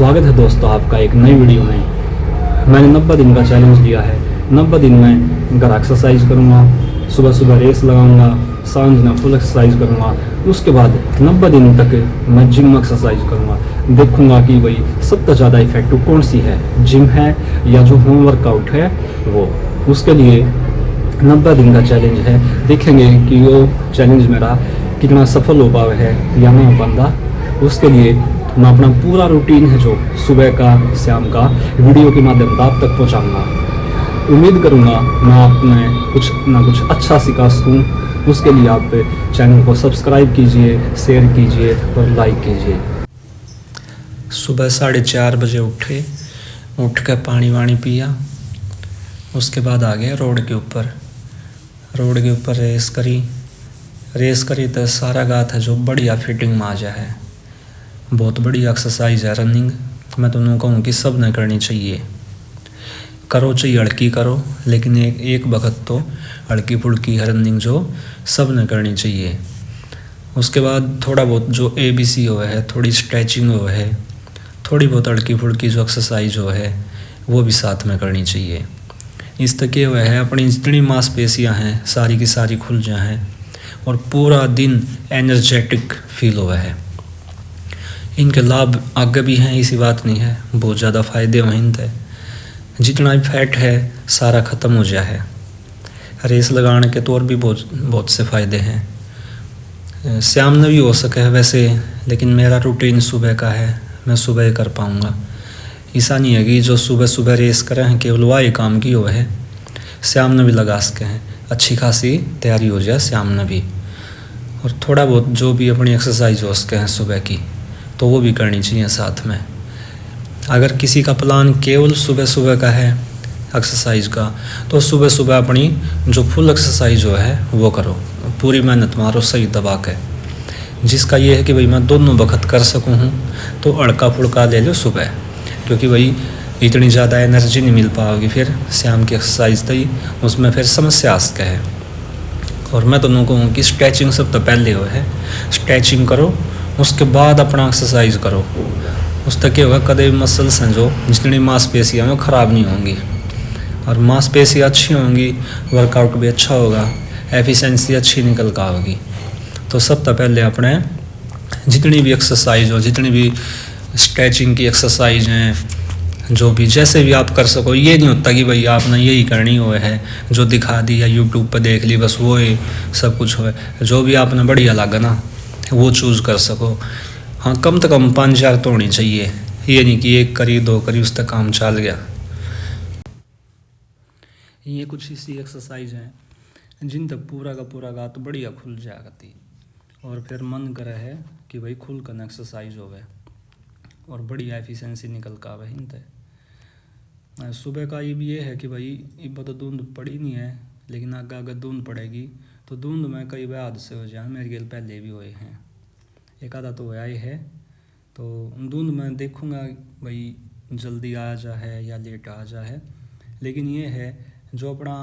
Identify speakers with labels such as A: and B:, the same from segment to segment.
A: स्वागत है दोस्तों आपका एक नई वीडियो में। मैंने 90 दिन का चैलेंज लिया है। 90 दिन में घर एक्सरसाइज करूँगा, सुबह सुबह रेस लगाऊंगा, सांझ में फुल एक्सरसाइज करूँगा। उसके बाद 90 दिन तक मैं जिम एक्सरसाइज करूँगा। देखूँगा कि भाई सबसे ज़्यादा इफेक्टिव कौन सी है, जिम है या जो होम वर्कआउट है वो। उसके लिए 90 दिन का चैलेंज है। देखेंगे कि वो चैलेंज मेरा कितना सफल हो पावे है या नहीं हो पाता। उसके लिए मैं अपना पूरा रूटीन है जो सुबह का शाम का वीडियो के माध्यम से आप तक पहुंचाऊंगा। उम्मीद करूंगा मैं आप में कुछ ना कुछ अच्छा सिखा सकूं। उसके लिए आप चैनल को सब्सक्राइब कीजिए, शेयर कीजिए और लाइक कीजिए।
B: सुबह 4:30 बजे उठ कर पानी वानी पिया। उसके बाद आ गए रोड के ऊपर रेस करी तो सारा गात है जो बढ़िया फिटिंग में आ जा है। बहुत बड़ी एक्सरसाइज है रनिंग। मैं तो कहूँ कि सब ने करनी चाहिए। करो चाहे हल्की करो, लेकिन एक वक्त तो हल्की फुल्की रनिंग जो सब ने करनी चाहिए। उसके बाद थोड़ा बहुत जो ABC हो है, थोड़ी स्ट्रेचिंग हो है, थोड़ी बहुत हल्की फुल्की जो एक्सरसाइज हो है वो भी साथ में करनी चाहिए। इस तक हुआ है अपनी जितनी मांसपेशियाँ हैं सारी की सारी खुल जाए और पूरा दिन एनर्जेटिक फील हुआ है। इनके लाभ आगे भी हैं, इसी बात नहीं है, बहुत ज़्यादा फ़ायदे मंद है। जितना भी फैट है सारा ख़त्म हो जाए है। रेस लगाने के तौर भी बहुत से फ़ायदे हैं। शाम में भी हो सके है वैसे, लेकिन मेरा रूटीन सुबह का है, मैं सुबह कर पाऊँगा। ऐसा नहीं है कि जो सुबह सुबह रेस करें हैं केवल वही काम की हो है, शाम में भी लगा सके हैं। अच्छी खासी तैयारी हो जाए शाम में भी। और थोड़ा बहुत जो भी अपनी एक्सरसाइज हो सके हैं सुबह की तो वो भी करनी चाहिए साथ में। अगर किसी का प्लान केवल सुबह सुबह का है एक्सरसाइज का, तो सुबह सुबह अपनी जो फुल एक्सरसाइज जो है वो करो, पूरी मेहनत मारो सही दबा के। जिसका ये है कि भाई मैं दोनों वक्त कर सकूँ हूँ तो अड़का फुड़का ले लो सुबह, क्योंकि भाई इतनी ज़्यादा एनर्जी नहीं मिल पाओगी फिर शाम की एक्सरसाइज तई, उसमें फिर समस्या आ सके है। और मैं तो कहूँ कि स्ट्रेचिंग सब तो पहले हो है, स्ट्रेचिंग करो उसके बाद अपना एक्सरसाइज करो। उस तक क्या होगा, कदे मसल्स हैं जो जितनी मांसपेशियाँ हैं वो ख़राब नहीं होंगी, और मांसपेशियाँ अच्छी होंगी, वर्कआउट भी अच्छा होगा, एफिशिएंसी अच्छी निकल का होगी। तो सबसे पहले अपने जितनी भी एक्सरसाइज हो, जितनी भी स्ट्रेचिंग की एक्सरसाइज हैं, जो भी जैसे भी आप कर सको। ये नहीं होता कि भाई आपने यही करनी हो है जो दिखा दी या यूट्यूब पर देख ली बस वो ही सब कुछ हो। जो भी आपने बढ़िया लगा ना वो चूज़ कर सको। हाँ, कम से कम 5-4 तो होनी चाहिए, ये नहीं कि 1 करी 2 करी उस तक काम चल गया। ये कुछ इसी एक्सरसाइज हैं जिन तक पूरा का पूरा गात बढ़िया खुल जाती, और फिर मन करे है कि भाई खुल कर एक्सरसाइज हो गए और बढ़िया एफिशिएंसी निकल का आवे इन तक। सुबह का ये भी ये है कि भाई इब तो धुंध पड़ी नहीं है, लेकिन आगे आगे धुंध पड़ेगी तो धुंध में कई बार हादसे हो जाए। मेरे गिल पहले भी हुए हैं, एक आधा तो हुआ ही है। तो धुंध में देखूँगा भाई जल्दी आ जा है या लेट आ जा है, लेकिन ये है जो अपना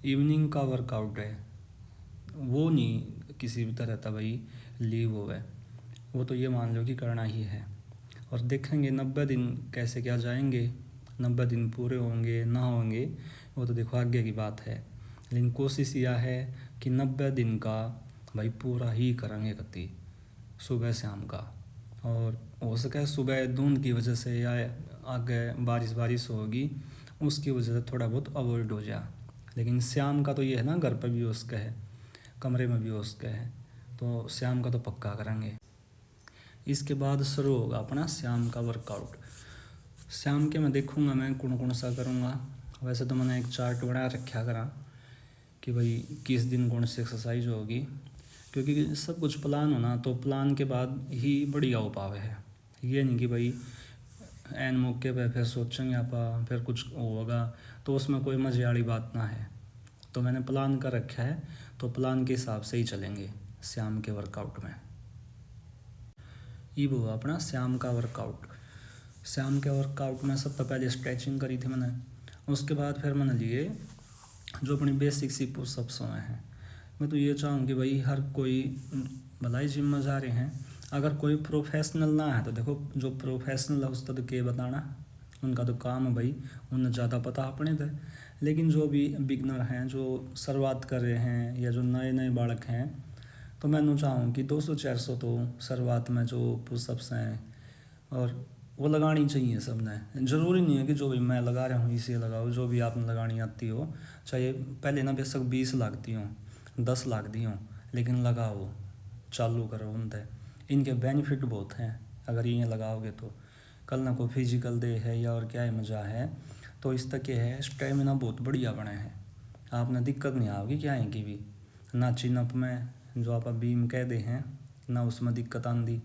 B: इवनिंग का वर्कआउट है वो नहीं किसी भी तरह का भाई लीव हो है, वो तो ये मान लो कि करना ही है। और देखेंगे 90 दिन कैसे क्या जाएंगे, 90 दिन पूरे होंगे ना होंगे वो तो देखो आगे की बात है। लेकिन कोशिश यह है कि 90 दिन का भाई पूरा ही करेंगे कति सुबह शाम का। और हो सके सुबह धुंध की वजह से या आगे बारिश होगी उसकी वजह से थोड़ा बहुत अवॉइड हो जाए, लेकिन शाम का तो ये है ना, घर पर भी हो सके है, कमरे में भी हो सके है, तो शाम का तो पक्का करेंगे। इसके बाद शुरू होगा अपना शाम का वर्कआउट। शाम के मैं देखूँगा मैं कौन सा करूँगा। वैसे तो मैंने एक चार्ट बना रखा करा कि भाई किस दिन कौन सी एक्सरसाइज होगी, क्योंकि सब कुछ प्लान होना तो प्लान के बाद ही बढ़िया हो पावे है। ये नहीं कि भाई एन मौके पे फिर सोचेंगे आप फिर कुछ होगा तो उसमें कोई मज़े वाली बात ना है। तो मैंने प्लान कर रखा है तो प्लान के हिसाब से ही चलेंगे शाम के वर्कआउट में। ये वो अपना शाम का वर्कआउट। शाम के वर्कआउट में सबसे पहले स्ट्रेचिंग करी थी मैंने, उसके बाद फिर मैंने लिए जो अपनी बेसिक सी पुशअप्स हुए हैं। मैं तो ये चाहूँ कि भाई हर कोई भलाई जिम में जा रहे हैं,
A: अगर कोई प्रोफेशनल ना है तो देखो जो प्रोफेशनल है उसका तो क्या बताना, उनका तो काम है भाई, उन्हें ज़्यादा पता अपने थे। लेकिन जो भी बिगनर हैं, जो शुरुआत कर रहे हैं या जो नए नए बालक हैं, तो मैं चाहूँ कि 200-400 तो शुरुआत में जो पुशअप्स हैं और वो लगानी चाहिए सब ने। ज़रूरी नहीं है कि जो भी मैं लगा रहा हूँ इसे लगाओ, जो भी आपने लगानी आती हो, चाहे पहले ना बेशक 20 लगती हों, 10 लगती हों, लेकिन लगाओ, चालू करो उनसे। इनके बेनिफिट बहुत हैं, अगर ये लगाओगे तो कल ना कोई फिजिकल डे है या और क्या है मज़ा है, तो इस तक ये है स्टेमिना बहुत बढ़िया बने हैं, आपने दिक्कत नहीं आओगी क्या है कि भी ना चिनअप में जो आप बीम कह दे हैं ना उसमें दिक्कत आंदी,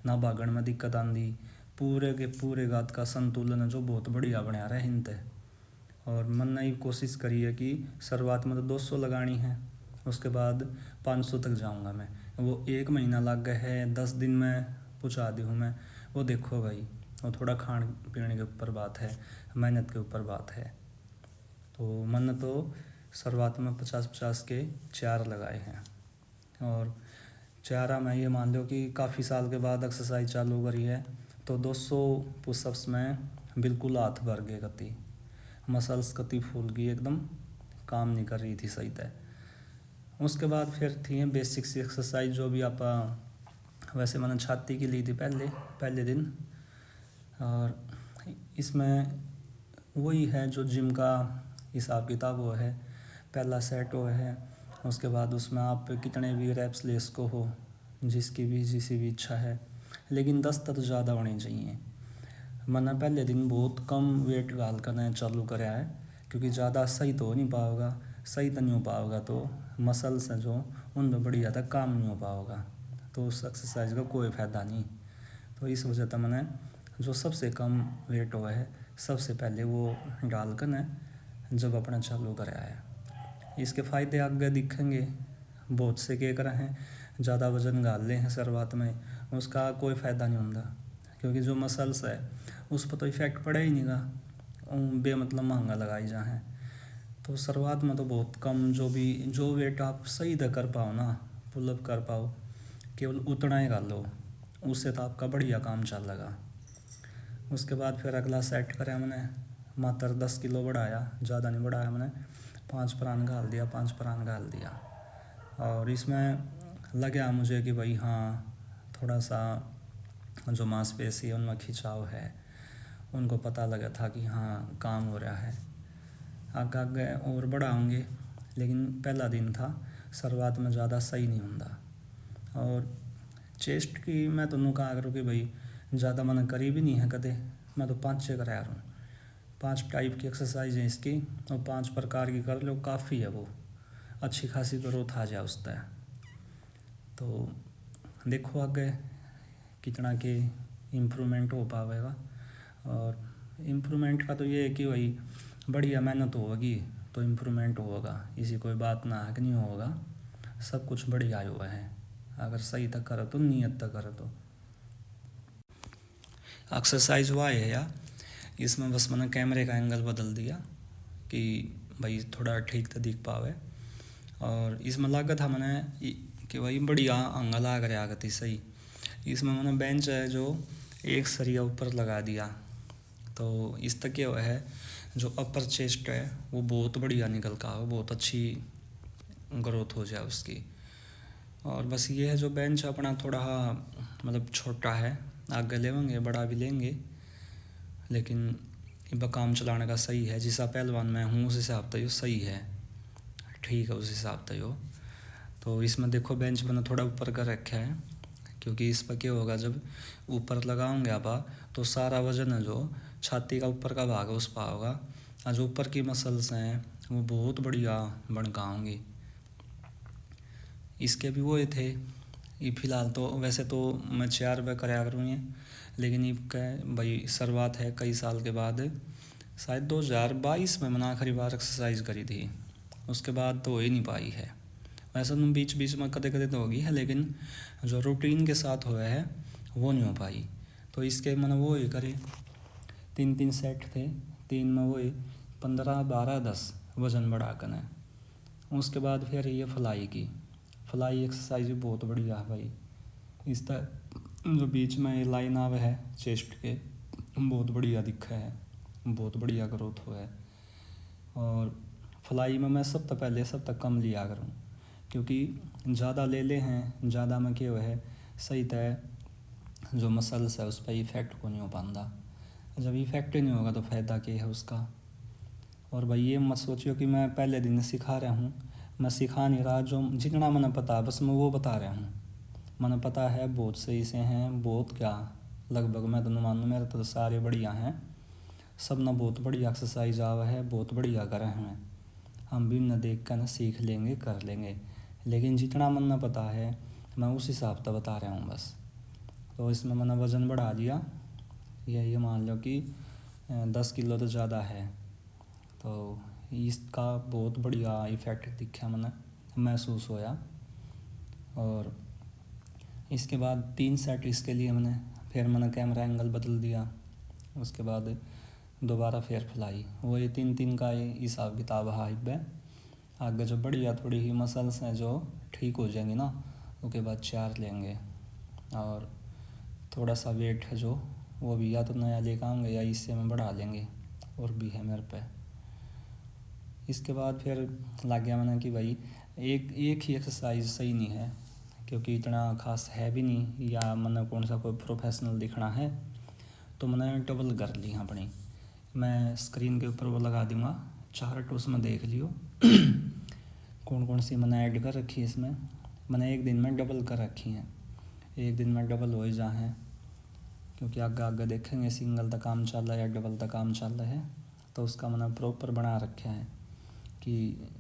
A: ना भागण में दिक्कत आंदी, पूरे के पूरे गात का संतुलन जो बहुत बढ़िया बनाया रहे हिंते। और मन ने कोशिश करी है कि शुरुआत में तो 200 लगानी है, उसके बाद 500 तक जाऊंगा मैं। वो 1 महीना लग गया है, 10 दिन में पहुँचा दी हूँ मैं। वो देखो भाई, वो थोड़ा खान पीने के ऊपर बात है, मेहनत के ऊपर बात है। तो मन तो शुरुआत में 50-50 के 4 लगाए हैं, और 4 में ये मान लो कि काफ़ी साल के बाद एक्सरसाइज चालू करी है, तो 200 पुशअप्स में बिल्कुल हाथ भर गए, कति मसल्स कति फूल गई, एकदम काम नहीं कर रही थी सही तय। उसके बाद फिर थी बेसिक सी एक्सरसाइज जो भी आप, वैसे मैंने छाती की ली थी पहले दिन, और इसमें वही है जो जिम का हिसाब किताब वो है, पहला सेट वो है, उसके बाद उसमें आप कितने भी रैप्स ले सको हो, जिसकी भी इच्छा है, लेकिन 10 तक तो ज़्यादा होनी चाहिए। मैंने पहले दिन बहुत कम वेट डाल कर चालू कराया है, क्योंकि ज़्यादा सही तो हो नहीं पाओगा, सही तो नहीं हो पाओगा तो मसल्स हैं जो उनमें बड़ी ज़्यादा काम नहीं हो पाओगा, तो उस एक्सरसाइज का कोई फ़ायदा नहीं। तो इस वजह से मैंने जो सबसे कम वेट हुआ है सबसे पहले वो डाल कर जब अपना चालू कराया है। इसके फ़ायदे आगे दिखेंगे, बहुत से के कर हैं ज़्यादा वजन गाल ले हैं शुरुआत में, उसका कोई फ़ायदा नहीं होता, क्योंकि जो मसल्स है उस पर तो इफ़ेक्ट पड़े ही नहीं गा, बेमतलब महंगा लगाई जा है। तो शुरुआत में तो बहुत कम, जो वेट आप सही से कर पाओ ना, पुलअप कर पाओ, केवल उतना ही गाल लो, उससे तो आपका बढ़िया काम चल लगा। उसके बाद फिर अगला सेट करा मैंने, मात्र 10 किलो बढ़ाया, ज़्यादा नहीं बढ़ाया मैंने, 5 प्राण घाल दिया। और इसमें लगा मुझे कि भाई हाँ, थोड़ा सा जो मांसपेशी है उनमें खिंचाव है, उनको पता लगा था कि हाँ काम हो रहा है। आगे और बढ़ाऊँगे, लेकिन पहला दिन था, शुरुआत में ज़्यादा सही नहीं होता। और चेस्ट की मैं तो कहा करूँ कि भाई ज़्यादा मैंने करी भी नहीं है कदे, मैं तो 5-6 कराया हूँ। 5 टाइप की एक्सरसाइज है इसकी, और 5 प्रकार की कर लो, काफ़ी है, वो अच्छी खासी ग्रोथ आ जाए उसका। तो देखो आगे कितना के इम्प्रूवमेंट हो पाएगा। और इम्प्रूवमेंट का तो ये है कि भाई बढ़िया मेहनत होगी तो इम्प्रूवमेंट होगा, इसी कोई बात ना है कि नहीं होगा, सब कुछ बढ़िया हुआ है अगर सही तक करो तो, नियत तक करो तो। एक्सरसाइज हुआ है या इसमें बस मैंने कैमरे का एंगल बदल दिया कि भाई थोड़ा ठीक तो दिख पावे, और इसमें लगा था मैंने कि भाई बढ़िया अंगा लाग रहा आगती सही। इसमें मैंने बेंच है जो एक सरिया ऊपर लगा दिया, तो इस तक क्या हुआ है, जो अपर चेस्ट है वो बहुत बढ़िया निकल का हो, बहुत अच्छी ग्रोथ हो जाए उसकी। और बस ये है जो बेंच अपना थोड़ा मतलब छोटा है, आगे लेंगे बड़ा भी लेंगे, लेकिन इब काम चलाने का सही है, जिसा पहलवान मैं हूँ उस हिसाब से यो सही है, ठीक है उस हिसाब से यो। तो इसमें देखो बेंच मैंने थोड़ा ऊपर कर रखा है, क्योंकि इस पर क्या होगा, जब ऊपर लगाओगे आप तो सारा वजन है जो छाती का ऊपर का भाग है उस पर होगा, और जो ऊपर की मसल्स हैं वो बहुत बढ़िया बनकाऊँगी। इसके भी वो थे, ये फ़िलहाल तो वैसे तो मैं 4 रुपये कराया करूँ ये, लेकिन ये भाई शुरुआत है कई साल के बाद, शायद 2022 में मैंने आखिरी बार एक्सरसाइज करी थी, उसके बाद तो हो ही नहीं पाई है। वैसे तो बीच बीच में कदे कदे तो होगी है, लेकिन जो रूटीन के साथ हुआ है वो नहीं हो पाई। तो इसके मैंने वो ही करे, 3 सेट थे, 3 में वो 15, 12, 10 वज़न बढ़ा कर है। उसके बाद फिर ये फ्लाई एक्सरसाइज भी बहुत बढ़िया है भाई, जो बीच में ये लाइन आवे है चेस्ट के, बहुत बढ़िया दिखे है, बहुत बढ़िया ग्रोथ हुआ है। और फ्लाई में मैं सब तक पहले सब तक कम लिया करूँ, क्योंकि ज़्यादा ले ले हैं, ज़्यादा में क्या हुआ है सही तय जो मसल्स है उस पर इफ़ेक्ट को नहीं हो पाता। जब इफ़ेक्ट ही नहीं होगा तो फ़ायदा क्या है उसका। और भाई ये मत सोचियो कि मैं पहले दिन सिखा रहा हूँ, मैं सिखा नहीं रहा, जो जितना मैंने पता बस मैं वो बता रहा हूँ। मैंने पता है बहुत सही से हैं, बहुत क्या लगभग मैं तो मानूँ मेरे तो सारे बढ़िया हैं, सब ना बहुत बढ़िया एक्सरसाइज आवा है, बहुत बढ़िया करे हैं। हम भी न देख कर न सीख लेंगे कर लेंगे, लेकिन जितना मन न पता है मैं उस हिसाब से बता रहा हूँ बस। तो इसमें मैंने वज़न बढ़ा दिया, ये मान लो कि 10 किलो तो ज़्यादा है। तो इसका बहुत बढ़िया इफ़ेक्ट दिखा, मैंने महसूस होया। और इसके बाद 3 सेट इसके लिए मैंने कैमरा एंगल बदल दिया। उसके बाद दोबारा फिर फ्लाई, वो ये 3-3 का हिसाब किताब है। आगे जो बढ़िया थोड़ी ही मसल्स हैं जो ठीक हो जाएंगी ना, उसके बाद 4 लेंगे। और थोड़ा सा वेट है जो वो भी या तो नया लेकर आएंगे या इससे में बढ़ा लेंगे, और भी है मेरे पे। इसके बाद फिर लग गया मैंने कि भाई एक ही एक्सरसाइज सही नहीं है, क्योंकि इतना खास है भी नहीं, या मैंने कौन सा कोई प्रोफेशनल दिखना है। तो मैंने डबल कर ली अपनी, मैं स्क्रीन के ऊपर वो लगा दूँगा, चार्ट उसमें देख लियो कौन कौन सी मैंने ऐड कर रखी है इसमें। मैंने एक दिन में डबल कर रखी हैं, एक दिन में डबल हो ही जा है, क्योंकि आगे देखेंगे सिंगल तक काम चल रहा है या डबल तक काम चल रहा है। तो उसका मैंने प्रॉपर बना रखा है कि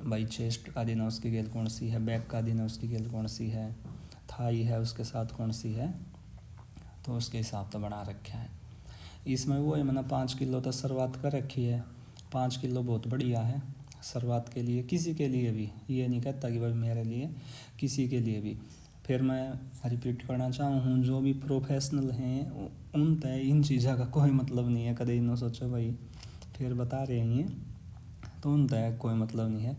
A: भाई चेस्ट का दिन है उसकी गेल कौन सी है, बैक का दिन है उसकी गेल कौन सी है, थाई है उसके साथ कौन सी है, तो उसके हिसाब से बना रखा है। इसमें वो है मैंने 5 किलो तक शुरुआत कर रखी है। 5 किलो बहुत बढ़िया है शुरुआत के लिए, किसी के लिए भी, ये नहीं कहता कि भाई मेरे लिए, किसी के लिए भी। फिर मैं रिपीट करना चाहूँ, जो भी प्रोफेशनल हैं उन तय इन चीज़ों का कोई मतलब नहीं है। कदे इन्हों सोचो भाई फिर बता रहे हैं, तो उन तय कोई मतलब नहीं है,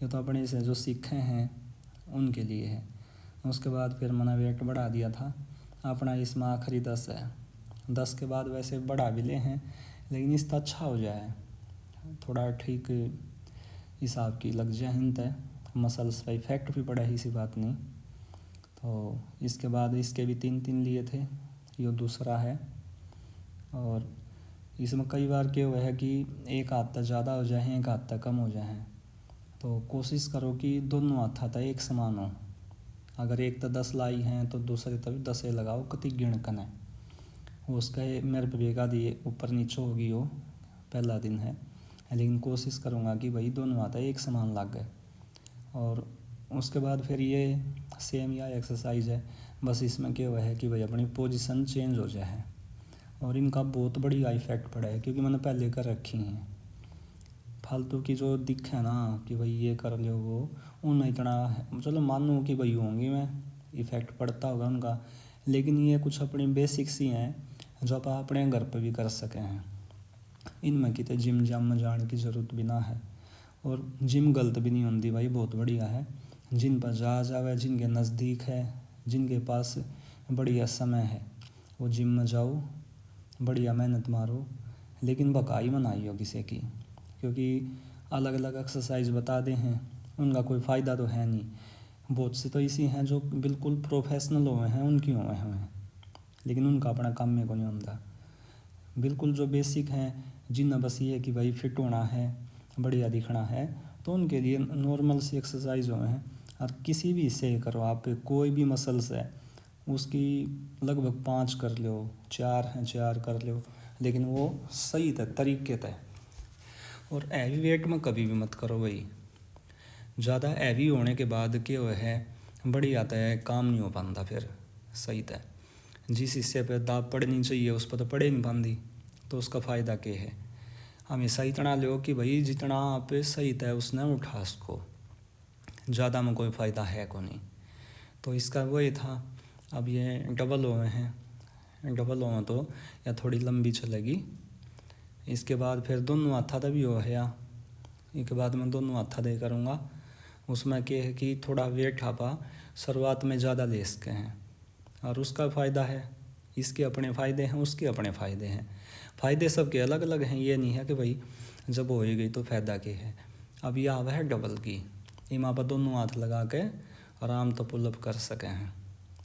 A: ये तो अपने से जो सीखे हैं उनके लिए है। उसके बाद फिर मैंने वेट बढ़ा दिया था अपना, इसमें आखिरी 10 है। 10 के बाद वैसे बढ़ा भी ले हैं, लेकिन इसका अच्छा हो जाए, थोड़ा ठीक हिसाब की लग जाए हिंत है, मसल्स पर इफेक्ट भी पड़ा है, इसी बात नहीं। तो इसके बाद इसके भी 3-3 लिए थे, ये दूसरा है। और इसमें कई बार क्या हुआ है कि एक हाथ तक ज़्यादा हो जाए, एक हाथ तक कम हो जाए, तो कोशिश करो कि दोनों हाथ तक एक समान हो। अगर एक तक 10 लाई हैं तो दूसरे तक 10 लगाओ, कति गिण कन है उसका मेरे पे बेगा दिए ऊपर नीचे होगी, वो पहला दिन है, लेकिन कोशिश करूँगा कि भाई दोनों हाथ एक समान लग गए। और उसके बाद फिर ये सेम या एक्सरसाइज है, बस इसमें क्या हुआ है कि भाई अपनी पोजीशन चेंज हो जाए, और इनका बहुत बढ़िया इफेक्ट पड़ा है, क्योंकि मैंने पहले कर रखी हैं। फालतू की जो दिखे ना कि भाई ये कर लो वो, उनमें इतना चलो मानूँ कि भाई होंगी मैं इफ़ेक्ट पड़ता होगा उनका, लेकिन ये कुछ अपनी बेसिक्स ही हैं जो आप अपने घर पर भी कर सकें हैं। इनमें कितने जिम जाम में जाने की ज़रूरत भी ना है, और जिम गलत भी नहीं होती भाई, बहुत बढ़िया है। जिन पर जा जावे, जिनके नज़दीक है, जिनके पास बढ़िया समय है, वो जिम में जाओ, बढ़िया मेहनत मारो, लेकिन बकाई मनाइयो किसी की, क्योंकि अलग अलग एक्सरसाइज बता दे हैं, उनका कोई फ़ायदा तो है नहीं। बहुत से तो इसी हैं जो बिल्कुल प्रोफेशनल हुए हैं, उनकी हुए हैं, लेकिन उनका अपना काम में को नहीं होता। बिल्कुल जो बेसिक हैं, जिन्हें बस ये है कि भाई फिट होना है, बढ़िया दिखना है, तो उनके लिए नॉर्मल सी एक्सरसाइज हुए हैं। और किसी भी हिस्से करो आप, कोई भी मसल्स है उसकी लगभग 5 कर लो, 4 हैं 4 कर लो, लेकिन वो सही तरीके तय। और हैवी वेट में कभी भी मत करो भाई, ज़्यादा हैवी होने के बाद क्या हुआ है बड़ी आता है, काम नहीं हो पाता फिर सही तय। जिस हिस्से पे दाब पड़नी चाहिए उस पर तो पड़े नहीं पाती, तो उसका फ़ायदा क्या है। हमेशा इतना लो कि भाई जितना आप सही तय उसने उठा उसको, ज़्यादा में कोई फ़ायदा है को नहीं। तो इसका वही था। अब ये डबल हुए हैं, डबल हुए तो या थोड़ी लंबी चलेगी। इसके बाद फिर दोनों हाथा भी हो है, या इसके बाद मैं दोनों हाथा दे करूँगा। उसमें क्या है कि थोड़ा वेट आपा शुरुआत में ज़्यादा ले सके हैं,
B: और उसका फ़ायदा है, इसके अपने फ़ायदे हैं, उसके अपने फ़ायदे हैं। फ़ायदे सबके अलग अलग हैं, ये नहीं है कि भाई जब हो ही गई तो फ़ायदा के है। अब यह आवा है डबल की, इमा पर दोनों हाथ लगा के आराम तो पुलअप कर सके हैं।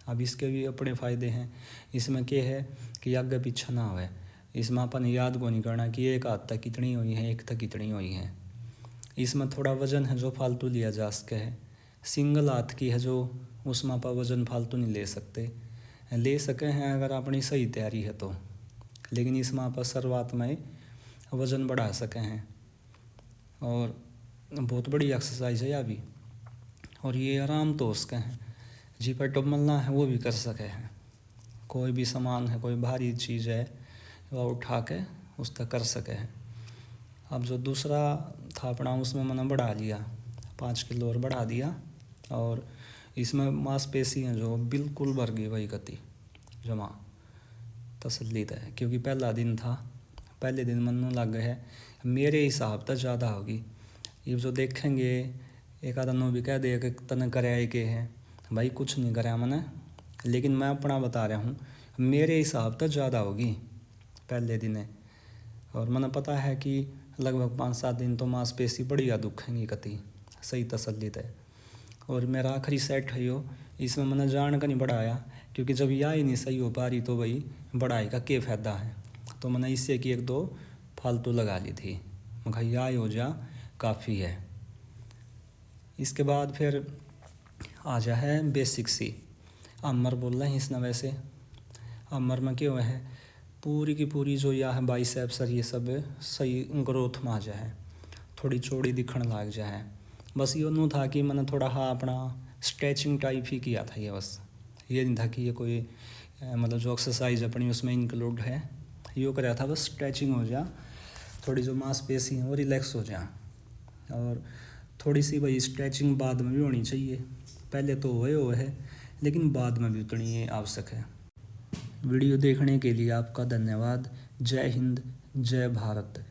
B: अब इसके भी अपने फ़ायदे हैं। इसमें क्या है कि आगे पीछे ना हुए, इसमें अपन याद को नहीं करना कि एक हाथ तक कितनी हुई है, एक तक कितनी हुई है। इसमें थोड़ा वज़न है जो फालतू लिया जा सके है। सिंगल हाथ की है जो उसमें पर वज़न फालतू नहीं ले सकते, ले सके हैं अगर अपनी सही तैयारी है तो, लेकिन इसमें पर शुरुआत में वज़न बढ़ा सके हैं। और बहुत बड़ी एक्सरसाइज है यह भी, और ये आराम तो उसके हैं जी पर टमलना है वो भी कर सके हैं। कोई भी सामान है, कोई भारी चीज़ है वह उठा के उस तक कर सके हैं। अब जो दूसरा था अपना उसमें मैंने बढ़ा लिया, 5 किलो और बढ़ा दिया। और इसमें मांसपेशी हैं जो बिल्कुल भर गई वही गति जमा तसल्ली है, क्योंकि पहला दिन था, पहले दिन मन लग है मेरे हिसाब तक ज़्यादा होगी। ये जो देखेंगे एक आधा नो भी कह दे कि तने कराए के है, भाई कुछ नहीं कराया मैंने, लेकिन मैं अपना बता रहा हूँ मेरे हिसाब तक ज़्यादा होगी पहले दिन है। और मैंने पता है कि लगभग 5-7 दिन तो मांसपेशी बढ़िया दुखेंगी कति सही तसल्ली है। और मेरा आखिरी सेट है यो, इसमें मैंने जान का नहीं बढ़ाया, क्योंकि जब यह ही नहीं सही हो पा रही तो भाई बढ़ाई का क्या फ़ायदा है। तो मैंने इससे कि 1-2 फालतू लगा ली थी, मैं यह हो जा काफ़ी है। इसके बाद फिर आ जा है बेसिक सी अमर बोल रहे हैं इसने। वैसे अमर में क्या हुआ है, पूरी की पूरी जो यह है बाइसेप्स और ये सब सही ग्रोथ में आ जाए, थोड़ी चौड़ी दिखने लग जाए। बस ये यूँ था कि मैंने थोड़ा अपना स्ट्रेचिंग टाइप ही किया था, ये बस ये नहीं था कि ये कोई मतलब जो एक्सरसाइज अपनी उसमें इंक्लूड है, यो कराया था बस स्ट्रेचिंग हो जा, थोड़ी जो मांसपेशी है वो रिलैक्स हो जा। और थोड़ी सी भाई स्ट्रेचिंग बाद में भी होनी चाहिए, पहले तो वो है लेकिन बाद में भी उतनी आवश्यक है। वीडियो देखने के लिए आपका धन्यवाद। जय हिंद, जय भारत।